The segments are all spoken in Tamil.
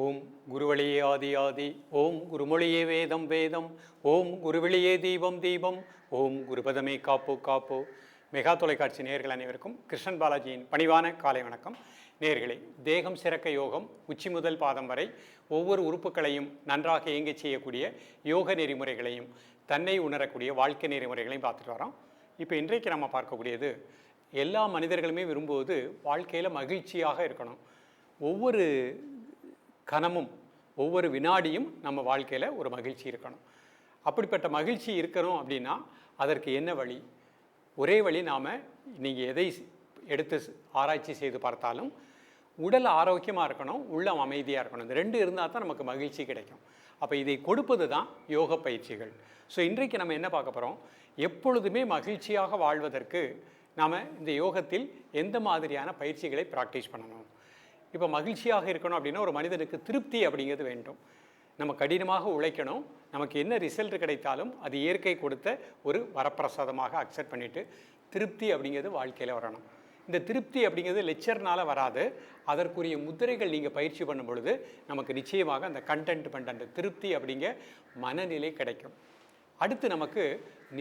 ஓம் குருவழியே ஆதி ஆதி, ஓம் குருமொழியே வேதம் வேதம், ஓம் குருவெளியே தீபம் தீபம், ஓம் குருபதமே காப்போ காப்போ. மெகா தொலைக்காட்சி நேயர்கள் அனைவருக்கும் கிருஷ்ணன் பாலாஜியின் பணிவான காலை வணக்கம். நேயர்களே, தேகம் சிறக்க யோகம், உச்சி முதல் பாதம் வரை ஒவ்வொரு உறுப்புகளையும் நன்றாக இயங்கச் செய்யக்கூடிய யோக நெறிமுறைகளையும் தன்னை உணரக்கூடிய வாழ்க்கை நெறிமுறைகளையும் பார்த்துட்டு வரோம். இப்போ இன்றைக்கு நம்ம பார்க்கக்கூடியது, எல்லா மனிதர்களுமே விரும்புவது வாழ்க்கையில் மகிழ்ச்சியாக இருக்கணும். ஒவ்வொரு கணமும் ஒவ்வொரு வினாடியும் நம்ம வாழ்க்கையில் ஒரு மகிழ்ச்சி இருக்கணும். அப்படிப்பட்ட மகிழ்ச்சி இருக்கணும் அப்படின்னா அதற்கு என்ன வழி? ஒரே வழி, நாம் நீங்கள் எதை எடுத்து ஆராய்ச்சி செய்து பார்த்தாலும் உடல் ஆரோக்கியமாக இருக்கணும், உள்ளம் அமைதியாக இருக்கணும். இந்த ரெண்டு இருந்தால் தான் நமக்கு மகிழ்ச்சி கிடைக்கும். அப்போ இதை கொடுப்பது தான் யோக பயிற்சிகள். ஸோ இன்றைக்கு நம்ம என்ன பார்க்க போகிறோம், எப்பொழுதுமே மகிழ்ச்சியாக வாழ்வதற்கு நாம் இந்த யோகத்தில் எந்த மாதிரியான பயிற்சிகளை ப்ராக்டிஸ் பண்ணணும். இப்போ மகிழ்ச்சியாக இருக்கணும் அப்படின்னா ஒரு மனிதனுக்கு திருப்தி அப்படிங்கிறது வேண்டும். நம்ம கடினமாக உழைக்கணும், நமக்கு என்ன ரிசல்ட் கிடைத்தாலும் அது இயற்கை கொடுத்த ஒரு வரப்பிரசாதமாக அக்செப்ட் பண்ணிவிட்டு திருப்தி அப்படிங்கிறது வாழ்க்கையில் வரணும். இந்த திருப்தி அப்படிங்கிறது லெக்சர்னால் வராது, அதற்குரிய முத்திரைகள் நீங்கள் பயிற்சி பண்ணும் பொழுது நமக்கு நிச்சயமாக அந்த கண்டென்ட்மெண்ட், திருப்தி அப்படிங்கிற மனநிலை கிடைக்கும். அடுத்து நமக்கு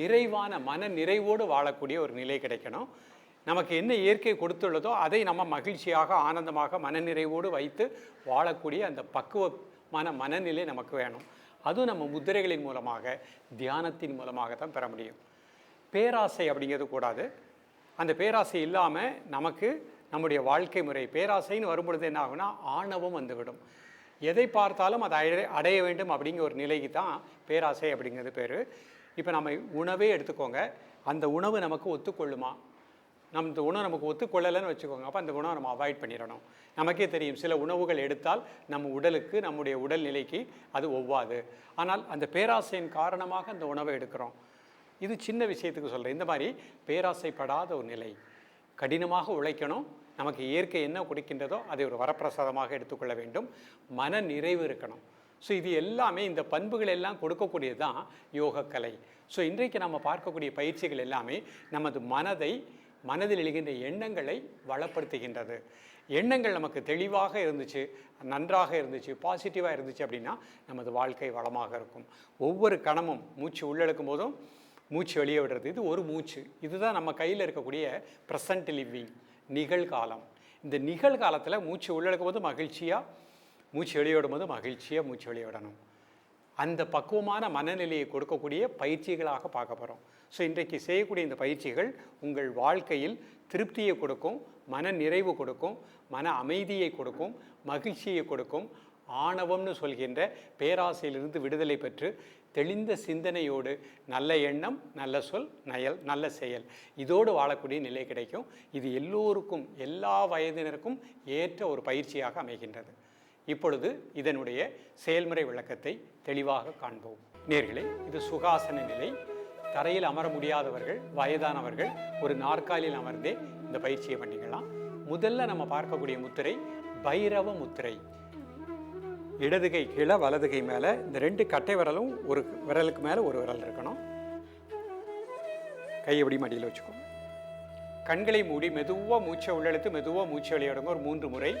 நிறைவான மன நிறைவோடு வாழக்கூடிய ஒரு நிலை கிடைக்கணும். நமக்கு என்ன இயற்கை கொடுத்துள்ளதோ அதை நம்ம மகிழ்ச்சியாக ஆனந்தமாக மனநிறைவோடு வைத்து வாழக்கூடிய அந்த பக்குவமான மனநிலை நமக்கு வேணும். அதுவும் நம்ம முத்திரைகளின் மூலமாக, தியானத்தின் மூலமாக தான் பெற முடியும். பேராசை அப்படிங்கிறது கூடாது. அந்த பேராசை இல்லாமல் நமக்கு நம்முடைய வாழ்க்கை முறை, பேராசைன்னு வரும்பொழுது என்ன ஆகுனா ஆணவம் வந்துவிடும். எதை பார்த்தாலும் அதை அடைய வேண்டும் அப்படிங்கிற ஒரு நிலைக்கு தான் பேராசை அப்படிங்கிறது பேர். இப்போ நம்ம உணவே எடுத்துக்கோங்க, அந்த உணவு நமக்கு ஒத்துக்கொள்ளுமா? இந்த உணவு நமக்கு ஒத்துக்கொள்ளலைன்னு வச்சுக்கோங்க, அப்போ அந்த உணவை நம்ம அவாய்ட் பண்ணிடணும். நமக்கே தெரியும், சில உணவுகள் எடுத்தால் நம்ம உடலுக்கு, நம்முடைய உடல்நிலைக்கு அது ஒவ்வாது. ஆனால் அந்த பேராசையின் காரணமாக அந்த உணவை எடுக்கிறோம். இது சின்ன விஷயத்துக்கு சொல்கிறேன். இந்த மாதிரி பேராசைப்படாத ஒரு நிலை, கடினமாக உழைக்கணும், நமக்கு இயற்கை என்ன கொடுக்கின்றதோ அதை ஒரு வரப்பிரசாதமாக எடுத்துக்கொள்ள வேண்டும். மன நிறைவு இருக்கணும். ஸோ இது எல்லாமே, இந்த பண்புகள் எல்லாம் கொடுக்கக்கூடியது தான் யோகக்கலை. ஸோ இன்றைக்கு நம்ம பார்க்கக்கூடிய பயிற்சிகள் எல்லாமே நமது மனதில் எழுகின்ற எண்ணங்களை வளப்படுத்துகின்றது. எண்ணங்கள் நமக்கு தெளிவாக இருந்துச்சு, நன்றாக இருந்துச்சு, பாசிட்டிவாக இருந்துச்சு அப்படின்னா நமது வாழ்க்கை வளமாக இருக்கும். ஒவ்வொரு கணமும் மூச்சு உள்ளெழுக்கும் போதும் மூச்சு வெளியே விடுறது, இது ஒரு மூச்சு. இதுதான் நம்ம கையில் இருக்கக்கூடிய ப்ரெசன்ட் லிவிங், நிகழ்காலம். இந்த நிகழ்காலத்தில் மூச்சு உள்ளெழுக்கும் போது மகிழ்ச்சியாக, மூச்சு வெளியிடும் போது மகிழ்ச்சியாக மூச்சு வெளியிடணும். அந்த பக்குவமான மனநிலையை கொடுக்கக்கூடிய பயிற்சிகளாக பார்க்க போகிறோம். ஸோ இன்றைக்கு செய்யக்கூடிய இந்த பயிற்சிகள் உங்கள் வாழ்க்கையில் திருப்தியை கொடுக்கும், மன நிறைவு கொடுக்கும், மன அமைதியை கொடுக்கும், மகிழ்ச்சியை கொடுக்கும். ஆணவம்னு சொல்கின்ற பேராசையிலிருந்து விடுதலை பெற்று தெளிந்த சிந்தனையோடு நல்ல எண்ணம், நல்ல சொல், நல்ல செயல், இதோடு வாழக்கூடிய நிலை கிடைக்கும். இது எல்லோருக்கும், எல்லா வயதினருக்கும் ஏற்ற ஒரு பயிற்சியாக அமைகின்றது. இப்பொழுது இதனுடைய செயல்முறை விளக்கத்தை தெளிவாக காண்போம். நேர்களே, இது சுகாசன நிலை. தரையில் அமர முடியாதவர்கள், வயதானவர்கள் ஒரு நாற்காலியில் அமர்ந்தே இந்த பயிற்சியை பண்ணிக்கலாம். முதல்ல நம்ம பார்க்கக்கூடிய முத்திரை பைரவ முத்திரை. இடது கை கீழே, வலது கை மேலே, இந்த ரெண்டு கட்டை விரலும் ஒரு விரலுக்கு மேலே ஒரு விரல் இருக்கணும். கை எப்படி மடியில் வச்சுக்கோங்க. கண்களை மூடி மெதுவாக மூச்சை உள்ளெழுத்து மெதுவாக மூச்சை வெளியிடுங்க ஒரு 3 முறை.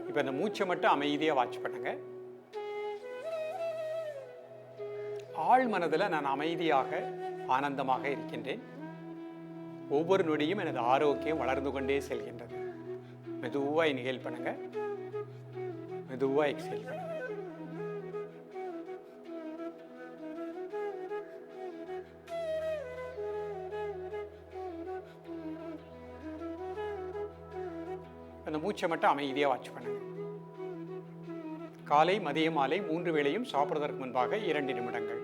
இப்போ இந்த மூச்சை மட்டும் அமைதியாக வாட்ச் பண்ணுங்க. ஆழ் மனதில் நான் அமைதியாக, ஆனந்தமாக இருக்கின்றேன். ஒவ்வொரு நொடியும் எனது ஆரோக்கியம் வளர்ந்து கொண்டே செல்கின்றது. மெதுவாக இன்ஹேல் பண்ணுங்க, மெதுவாக எக்ஸேல் பண்ணுங்க. அந்த மூச்சை மட்டும் அமைதியாக வாட்ச் பண்ணுங்க. காலை, மதியம், மாலை 3 வேளையும் சாப்பிடுவதற்கு முன்பாக 2 நிமிடங்கள்.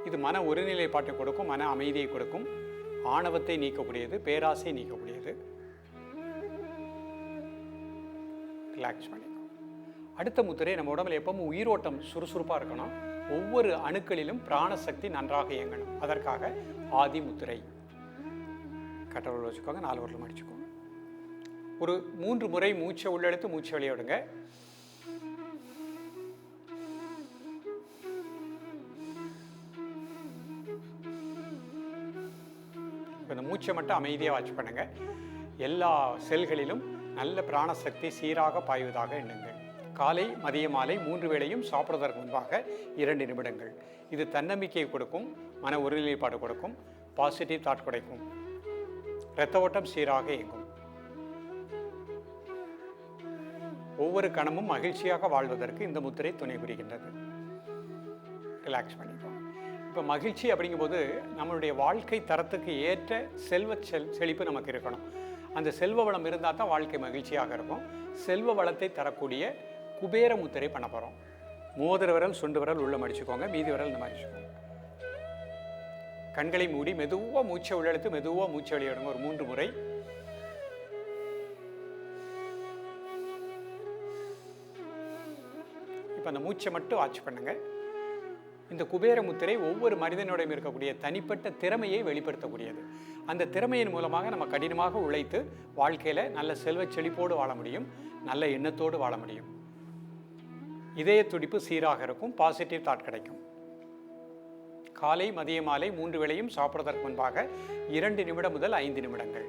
இது மன ஒருநிலைப்பாட்டை கொடுக்கும், மன அமைதியை கொடுக்கும், ஆணவத்தை நீக்கக்கூடியது, பேராசை நீக்கக்கூடியது. ரிலாக்ஸ் பண்ணிக்கோ. அடுத்த முத்திரை, நம்ம உடம்புல எப்பவும் உயிரோட்டம் சுறுசுறுப்பாக இருக்கணும், ஒவ்வொரு அணுக்களிலும் பிராணசக்தி நன்றாக இயங்கணும். அதற்காக ஆதி முத்திரை. கட்டவர்கள் வச்சுக்கோங்க, 4 விரலும் அடிச்சுக்கோங்க. ஒரு 3 முறை மூச்சை உள்ளெடுத்து மூச்சை வெளியே விடுங்க. இப்போ இந்த மூச்சை மட்டும் அமைதியாக வாட்ச் பண்ணுங்கள். எல்லா செல்களிலும் நல்ல பிராணசக்தி சீராக பாய்வதாக எண்ணுங்கள். காலை மதிய மாலை 3 வேளையும் சாப்பிடுவதற்கு முன்பாக 2 நிமிடங்கள். இது தன்னம்பிக்கையை கொடுக்கும், மன ஒருநிலைப்பாடு கொடுக்கும், பாசிட்டிவ் தாட் கிடைக்கும், இரத்த ஓட்டம் சீராக இயங்கும். ஒவ்வொரு கணமும் மகிழ்ச்சியாக வாழ்வதற்கு இந்த முத்திரை துணை புரிகின்றது. ரிலாக்ஸ் பண்ணிக்கோங்க. இப்போ மகிழ்ச்சி அப்படிங்கும்போது நம்மளுடைய வாழ்க்கை தரத்துக்கு ஏற்ற செழிப்பு நமக்கு இருக்கணும். அந்த செல்வ வளம் இருந்தால் தான் வாழ்க்கை மகிழ்ச்சியாக இருக்கும். செல்வ வளத்தை தரக்கூடிய குபேர முத்திரை பண்ண போகிறோம். மோதிர விரல் சுண்டு விரல் உள்ள மடிச்சுக்கோங்க, மீதி விரல் இந்த மாதிரி வச்சுக்கோங்க. கண்களை மூடி மெதுவாக மூச்சை உள்ளெடுத்து மெதுவாக மூச்சை வெளியிடுங்க ஒரு 3 முறை. இப்போ அந்த மூச்சை மட்டும் வாட்ச் பண்ணுங்க. இந்த குபேர முத்திரை ஒவ்வொரு மனிதனோடையும் இருக்கக்கூடிய தனிப்பட்ட திறமையை வெளிப்படுத்தக்கூடியது. அந்த திறமையின் மூலமாக நம்ம கடினமாக உழைத்து வாழ்க்கையில் நல்ல செல்வ செழிப்போடு வாழ முடியும், நல்ல எண்ணத்தோடு வாழ முடியும். இதய துடிப்பு சீராக இருக்கும், பாசிட்டிவ் தாட் கிடைக்கும். காலை மதிய மாலை 3 வேளையும் சாப்பிடுவதற்கு முன்பாக 2 நிமிடம் முதல் 5 நிமிடங்கள்.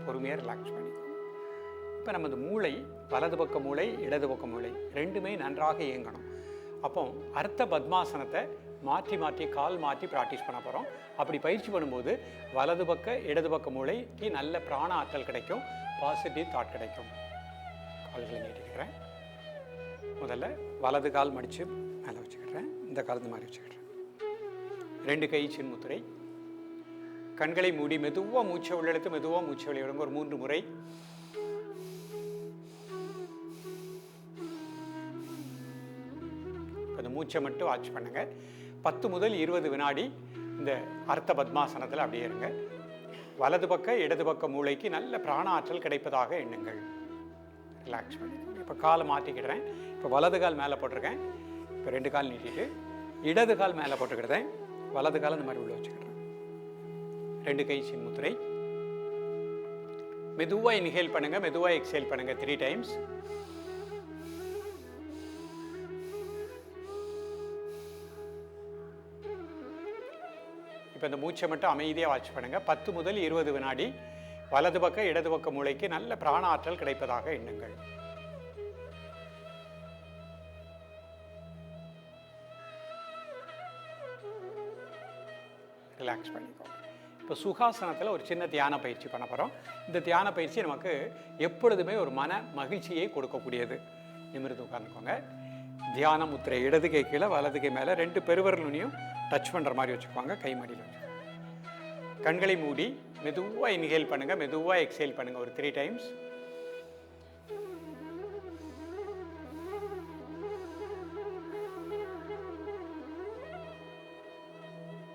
பொறுமையாக ரிலாக்ஸ் பண்ணிக்கணும். இப்போ நமது மூளை, வலது பக்க மூளை இடது பக்க மூளை ரெண்டுமே நன்றாக இயங்கணும். அப்போ அர்த்த பத்மாசனத்தை மாற்றி மாற்றி கால் மாற்றி ப்ராக்டிஸ் பண்ண போகிறோம். அப்படி பயிற்சி பண்ணும்போது வலது பக்க இடது பக்க மூளைக்கு நல்ல பிராண ஆற்றல் கிடைக்கும், பாசிட்டிவ் தாட் கிடைக்கும். கால்களை நீட்டிக்கிறேன். முதல்ல வலது கால் மடித்து மேலே வச்சுக்கிறேன், இந்த கால் இந்த மாதிரி வச்சுக்கிறேன். 2 கை சின்முத்திரை. கண்களை மூடி மெதுவாக மூச்சை உள்ளெடுத்து மெதுவாக மூச்சை வெளியிடுங்க ஒரு 3 முறை. அந்த மூச்சை மட்டும் வாட்ச் பண்ணுங்க. 10 முதல் 20 வினாடி இந்த அர்த்த பத்மாசனத்தில் அப்படியே இருங்க. வலது பக்க இடது பக்க மூளைக்கு நல்ல பிராண ஆற்றல் கிடைப்பதாக எண்ணுங்கள். ரிலாக்ஸ் பண்ணி இப்போ காலை மாற்றிக்கிடுறேன். இப்போ வலது கால் மேலே போட்டிருக்கேன். இப்போ 2 கால் நீட்டிட்டு இடது கால் மேலே போட்டுக்கிடுறேன். வலது கால் இந்த மாதிரி உள்ள வச்சுக்கிடுறேன். 2 கை சின்முத்திரை. மெதுவாக இன்ஹேல் பண்ணுங்க, மெதுவாக எக்ஸேல் பண்ணுங்க 3 டைம்ஸ். இப்போ இந்த மூச்சை மட்டும் அமைதியாக வாட்ச் பண்ணுங்க. 10 முதல் 20 வினாடி வலது பக்க இடது பக்க மூளைக்கு நல்ல பிராண ஆற்றல் கிடைப்பதாக எண்ணுங்கள். ரிலாக்ஸ் பண்ணிக்கோங்க. இப்போ சுகாசனத்தில் ஒரு சின்ன தியான பயிற்சி பண்ண போகிறோம். இந்த தியான பயிற்சி நமக்கு எப்பொழுதுமே ஒரு மன மகிழ்ச்சியை கொடுக்கக்கூடியது. நிமிர்ந்து உட்கார்ந்துக்கோங்க. தியான முத்திரை இடது கை கீழே வலது கை மேலே 2 பெருவிரலையும் டச் பண்ணுற மாதிரி வச்சுக்குவாங்க. கை மடியில் வச்சு கண்களை மூடி மெதுவாக இன்ஹேல் பண்ணுங்கள், மெதுவாக எக்ஸேல் பண்ணுங்கள் ஒரு 3 டைம்ஸ்.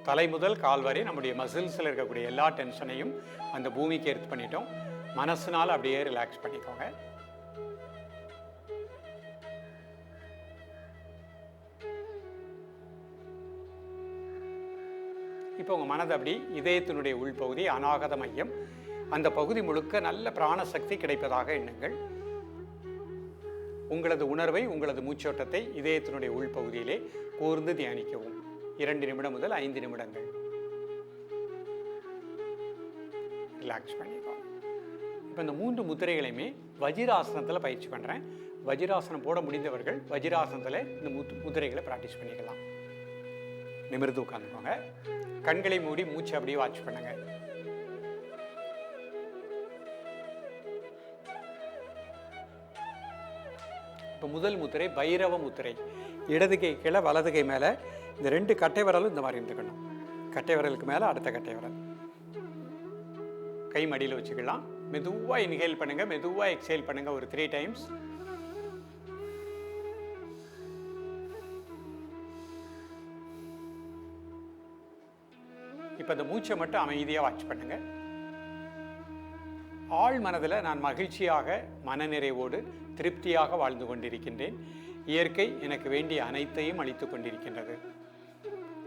தலை முதல் கால் வரை நம்முடைய மசில்ஸில் இருக்கக்கூடிய எல்லா டென்ஷனையும் அந்த பூமிக்கு எடுத்து பண்ணிட்டோம். மனசுனால் அப்படியே ரிலாக்ஸ் பண்ணிக்கோங்க. இப்போ உங்கள் மனது அப்படி இதயத்தினுடைய உள்பகுதி அநாகத மையம், அந்த பகுதி முழுக்க நல்ல பிராணசக்தி கிடைப்பதாக எண்ணுங்கள். உங்களது உணர்வை, உங்களது மூச்சோட்டத்தை இதயத்தினுடைய உள்பகுதியிலே கூர்ந்து தியானிக்கவும். 2 நிமிடம் முதல் 5 நிமிடங்கள். ரிலாக்ஸ் பண்ணிக்கோங்க. இப்போ இந்த 3 முத்திரைகளையுமே வஜிராசனத்தில் பயிற்சி பண்ணுறேன். வஜிராசனம் போட முடிந்தவர்கள் வஜிராசனத்தில் இந்த முத்திரைகளை ப்ராக்டிஸ் பண்ணிக்கலாம். நிமிர்ந்து உட்காந்துக்கோங்க. கண்களை மூடி மூச்சு அப்படியே வாட்ச் பண்ணுங்க. இப்போ முதல் முத்திரை பைரவ முத்திரை. இடது கை கீழே வலது கை மேலே இந்த 2 கட்டை விரலும் இந்த மாதிரி இருந்துக்கணும். கட்டை விரலுக்கு மேலே அடுத்த கட்டை விரல். கை மடியில் வச்சுக்கலாம். மெதுவாக இன்ஹேல் பண்ணுங்க, மெதுவாக எக்ஸேல் பண்ணுங்க ஒரு 3 டைம்ஸ். இப்போ இந்த மூச்சை மட்டும் அமைதியாக வாட்ச் பண்ணுங்க. ஆழ் மனதில் நான் மகிழ்ச்சியாக, மனநிறைவோடு, திருப்தியாக வாழ்ந்து கொண்டிருக்கின்றேன். இயற்கை எனக்கு வேண்டிய அனைத்தையும் அளித்து கொண்டிருக்கின்றது.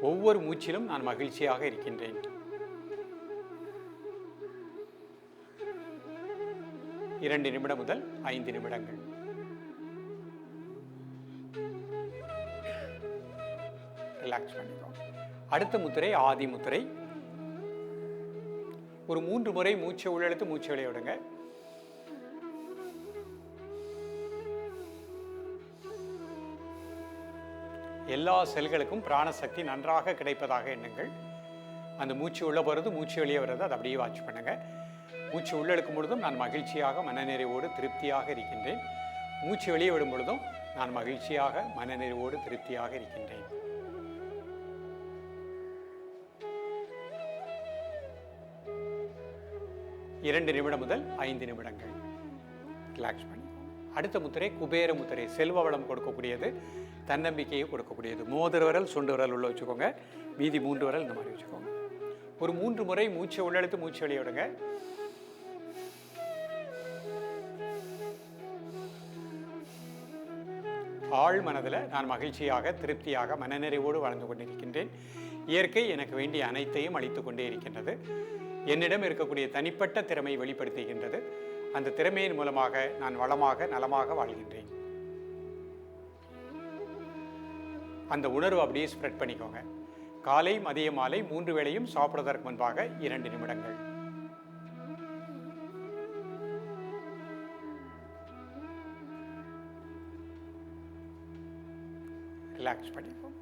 ஒவ்வொரு மூச்சிலும் நான் மகிழ்ச்சியாக இருக்கின்றேன். இரண்டு நிமிடம் முதல் 5 நிமிடங்கள். ரிலாக்ஸ் பண்ணிக்கோங்க. அடுத்த முத்திரை ஆதி முத்திரை. ஒரு 3 முறை மூச்சை உள்ளெழுத்து மூச்சை வெளியே விடுங்க. எல்லா செல்களுக்கும் பிராணசக்தி நன்றாக கிடைப்பதாக எண்ணுங்கள். அந்த மூச்சு உள்ள போகிறது மூச்சு வெளியே வர்றது அதை அப்படியே வாட்ச் பண்ணுங்க. மூச்சு உள்ளெழுக்கும் பொழுதும் நான் மகிழ்ச்சியாக மனநிறைவோடு திருப்தியாக இருக்கின்றேன். மூச்சு வெளியே விடும் பொழுதும் நான் மகிழ்ச்சியாக மனநிறைவோடு திருப்தியாக இருக்கின்றேன். இரண்டு நிமிடம் முதல் 5 நிமிடங்கள் ரிலாக்ஸ் பண்ணி. அடுத்த முத்திரை குபேர முத்திரை. செல்வ வளம் கொடுக்கக்கூடியது, தன்னம்பிக்கையை கொடுக்கக்கூடியது. மோதிர விரல் சுண்டு விரல் உள்ள வச்சுக்கோங்க. மீதி 3 விரல் இந்த மாதிரி வச்சுக்கோங்க. ஒரு 3 முறை மூச்சை உள்ளெழுத்து மூச்சு வெளியே விடுங்க. ஆழ் மனதில் நான் மகிழ்ச்சியாக திருப்தியாக மனநிறைவோடு வாழ்ந்து கொண்டிருக்கின்றேன். இயற்கை எனக்கு வேண்டிய அனைத்தையும் அளித்து கொண்டே இருக்கின்றது. என்னிடம் இருக்கக்கூடிய தனிப்பட்ட திறமை வெளிப்படுத்துகின்றது. அந்த திறமையின் மூலமாக நான் வளமாக நலமாக வாழ்கின்றேன். அந்த உணர்வு அப்படியே ஸ்ப்ரெட் பண்ணிக்கோங்க. காலை மதிய மாலை 3 வேளையும் சாப்பிடுவதற்கு முன்பாக 2 நிமிடங்கள். ரிலாக்ஸ் பண்ணிப்போம்.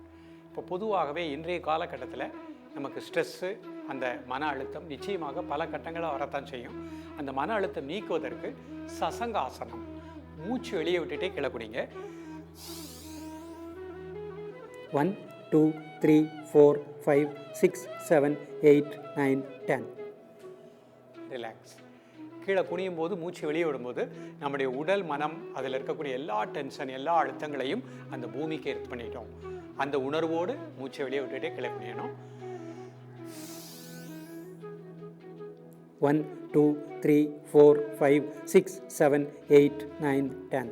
இப்போ பொதுவாகவே இன்றைய காலகட்டத்தில் நமக்கு ஸ்ட்ரெஸ்ஸு, அந்த மன அழுத்தம் நிச்சயமாக பல கட்டங்களாக வரத்தான் செய்யும். அந்த மன அழுத்தம் நீக்குவதற்கு சசங்காசனம். மூச்சு வெளியே விட்டுட்டே கிளக்குடிங்க. 1 2 3 4 5 6 7 8 9 10. ரிலாக்ஸ். கீழே குனியும் போது மூச்சு வெளியே விடும்போது நம்முடைய உடல் மனம் அதில் இருக்கக்கூடிய எல்லா டென்ஷன் எல்லா அழுத்தங்களையும் அந்த பூமிக்கு எடுத்து பண்ணிட்டோம். அந்த உணர்வோடு மூச்சை வெளியே விட்டுட்டே கீழே குனியணும். 1 2 3 4 5 6 7 8 9 10.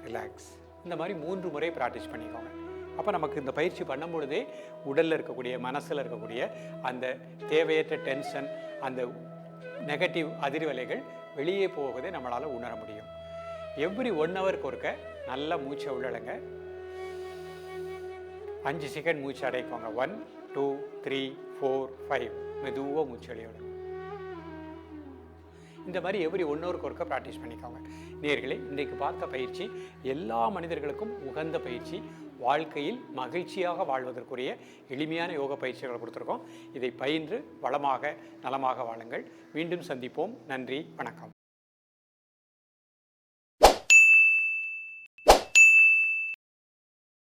ரிலாக்ஸ். இந்த மாதிரி 3 முறை ப்ராக்டிஸ் பண்ணிக்கோங்க. அப்போ நமக்கு இந்த பயிற்சி பண்ணும் பொழுதே உடலில் இருக்கக்கூடிய மனசில் இருக்கக்கூடிய அந்த தேவையற்ற டென்ஷன், அந்த நெகட்டிவ் அதிர்வலைகள் வெளியே போவதை நம்மளால் உணர முடியும். எவ்ரி 1 ஹவருக்கு ஒருக்க நல்லா மூச்சை உள்ளடங்க. 5 செகண்ட் மூச்சு அடைக்கோங்க. 1 2 3 4 5. மெதுவாக மூச்சு வெளியிடுங்க. இந்த மாதிரி எவ்ரி 1 ஹவருக்கு ஒருக்க ப்ராக்டிஸ் பண்ணிக்கோங்க. நேயர்களே, இன்றைக்கு பார்த்த பயிற்சி எல்லா மனிதர்களுக்கும் உகந்த பயிற்சி. வாழ்க்கையில் மகிழ்ச்சியாக வாழ்வதற்குரிய எளிமையான யோக பயிற்சிகளை கொடுத்துருக்கோம். இதை பயின்று வளமாக நலமாக வாழுங்கள். மீண்டும் சந்திப்போம். நன்றி, வணக்கம்.